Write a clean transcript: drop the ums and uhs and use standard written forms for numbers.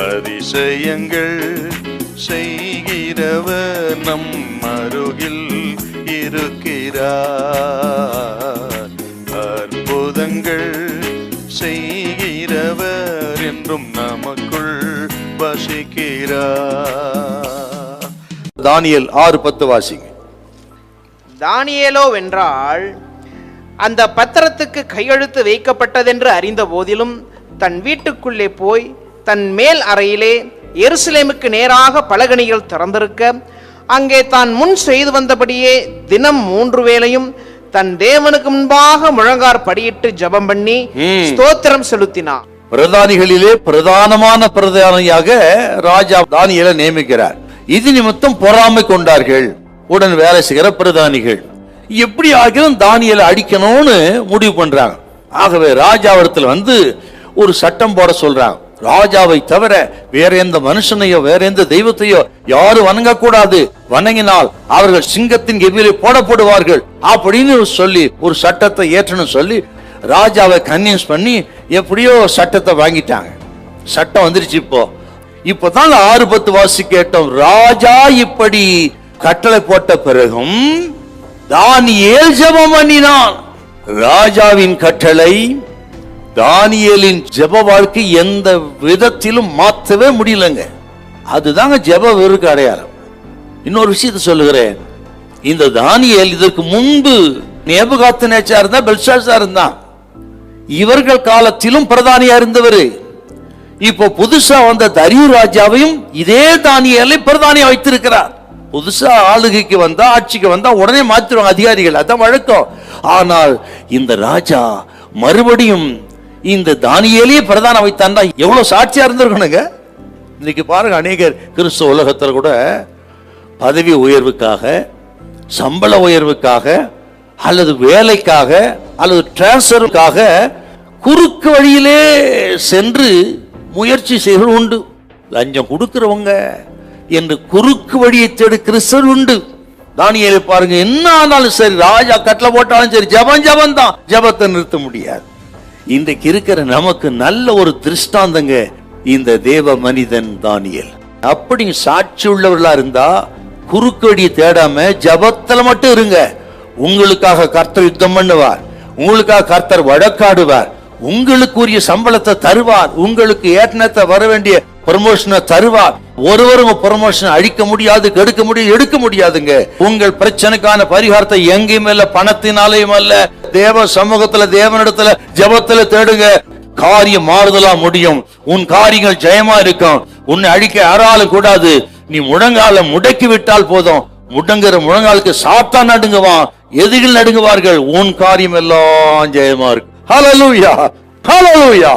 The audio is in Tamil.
அதிசயங்கள் செய்கிறவர் நம் அருகில் இருக்கிறார். அற்புதங்கள் செய்கிறவர் என்றும் நமக்குள் வசிக்கிறார். தானியேல் 6:10 வாசிங்க. தானியேலோ வென்றால் அந்த பத்திரத்துக்கு கையெழுத்து வைக்கப்பட்டதென்று அறிந்த போதிலும் தன் வீட்டுக்குள்ளே போய் தன் மேல் அறையிலே எருசலேமுக்கு நேராக பலகணிகள் திறந்திருக்க அங்கே தான் முன் செய்து வந்தபடியே தினம் 3 வேளையும் தன் தேவனுக்கு முன்பாக முழங்கார் படியிட்டு ஜெபம் பண்ணி ஸ்தோத்திரம் செலுத்தினார். பிரதானிகளிலே பிரதானமான பிரதானியாக ராஜா தானியேலை நியமிக்கிறார். இது நிமித்தம் பொறாமை கொண்டார்கள் உடன் வேலை செய்கிற பிரதானிகள். எப்படி ஆகியும் தானியேலை அடிக்கணும்னு முடிவு பண்றாங்க. ஆகவே ராஜாவிடத்தில் வந்து ஒரு சட்டம் போட சொல்றாங்க. ராஜாவை தவிர வேற எந்த மனுஷனையோ வேற எந்த தெய்வத்தையோ யாரும் வணங்கக்கூடாது, வணங்கினால் அவர்கள் சிங்கத்தின் கெபியிலே போடப்படுவார்கள் அப்படின்னு சொல்லி ஒரு சட்டத்தை ஏற்றணும் சொல்லி ராஜாவை கன்வின்ஸ் பண்ணி எப்படியோ சட்டத்தை வாங்கிட்டாங்க. சட்டம் வந்துருச்சு. இப்பதான் 6:10 வாசி கேட்டோம். ராஜா இப்படி கட்டளை போட்ட பிறகும் தானியேல் ஜெபம் பண்ணினான். ராஜாவின் கட்டளை தானியேலின் ஜெப வாழ்க்கை எந்த விதத்திலும் மாற்றவே முடியலங்க. அதுதாங்க ஜெப வெறுக்கு அடையாளம். இன்னொரு விஷயத்தை சொல்லுகிறேன். இந்த தானியேல் இதற்கு முன்பு நேபுகாத்நேச்சார் இருந்தா, பெல்ஷாத்சார் இருந்தான். இவர்கள் காலத்திலும் பிரதானியா இருந்தவர். இப்போ புதுசா வந்த தரியு ராஜாவையும் இதே தானியேலை பிரதானியா வைத்திருக்கிறார். புதுசா ஆளுகைக்கு வந்தா, ஆட்சிக்கு வந்தா உடனே மாத்திருவாங்க அதிகாரிகள், அதான் வழக்கம். ஆனால் இந்த ராஜா மறுபடியும் இந்த தானியேலையே பிரதான வைத்தான்டா, எவ்வளவு சாட்சியா இருந்திருக்கணுங்க. இன்னைக்கு பாருங்க, அநேகர் கிறிஸ்துவ உலகத்துல கூட பதவி உயர்வுக்காக, சம்பள உயர்வுக்காக, அல்லது வேலைக்காக, அல்லது டிரான்ஸ்பருக்காக குறுக்கு வழியிலே சென்று முயற்சி செய்வது உண்டு. லஞ்சம் கொடுக்கிறவங்க என்று குறுக்கு வழியை தேடி கிறிஸ்தவர் உண்டு. தானியேலை பாருங்க, என்ன ஆனாலும் சரி, ராஜா கட்டளை போட்டாலும் சரி, ஜபம் தான், ஜபத்தை நிறுத்த முடியாது. இன்றைக்கு இருக்கிற நமக்கு நல்ல ஒரு திருஷ்டாந்தங்க இந்த தேவ மனிதன் தானியேல். அப்படி சாட்சி உள்ளவர்களா இருந்தா குறுக்கு வழியை தேடாம ஜபத்துல மட்டும் இருங்க. உங்களுக்காக கர்த்தர் யுத்தம் பண்ணுவார், உங்களுக்காக கர்த்தர் வழக்காடுவார், உங்களுக்குரிய சம்பளத்தை தருவார், உங்களுக்கு ஏற்கனவே வர வேண்டிய ப்ரமோஷனை தருவார். ஒருவரும் ப்ரமோஷன் அழிக்க முடியாது, கெடுக்க முடியாது, எடுக்க முடியாதுங்க. உங்கள் பிரச்சனைக்கான பரிகாரத்தை எங்கேயும் இல்ல, பணத்தினாலையும் அல்ல, தேவ சமூகத்துல தேவனிடத்துல ஜபத்துல தேடுங்க. காரியம் மாறுதலா முடியும். உன் காரியங்கள் ஜெயமா இருக்கும். உன்னை அழிக்க யாராலும் கூடாது. நீ முழங்கால முடக்கி விட்டால் போதும். முடங்குற முழங்காலுக்கு சாத்தான் நடுங்குவான், எதிரிகள் நடுங்குவார்கள். உன் காரியம் எல்லாம் ஜெயமா இருக்கும். ஹல்லேலூயா, ஹல்லேலூயா.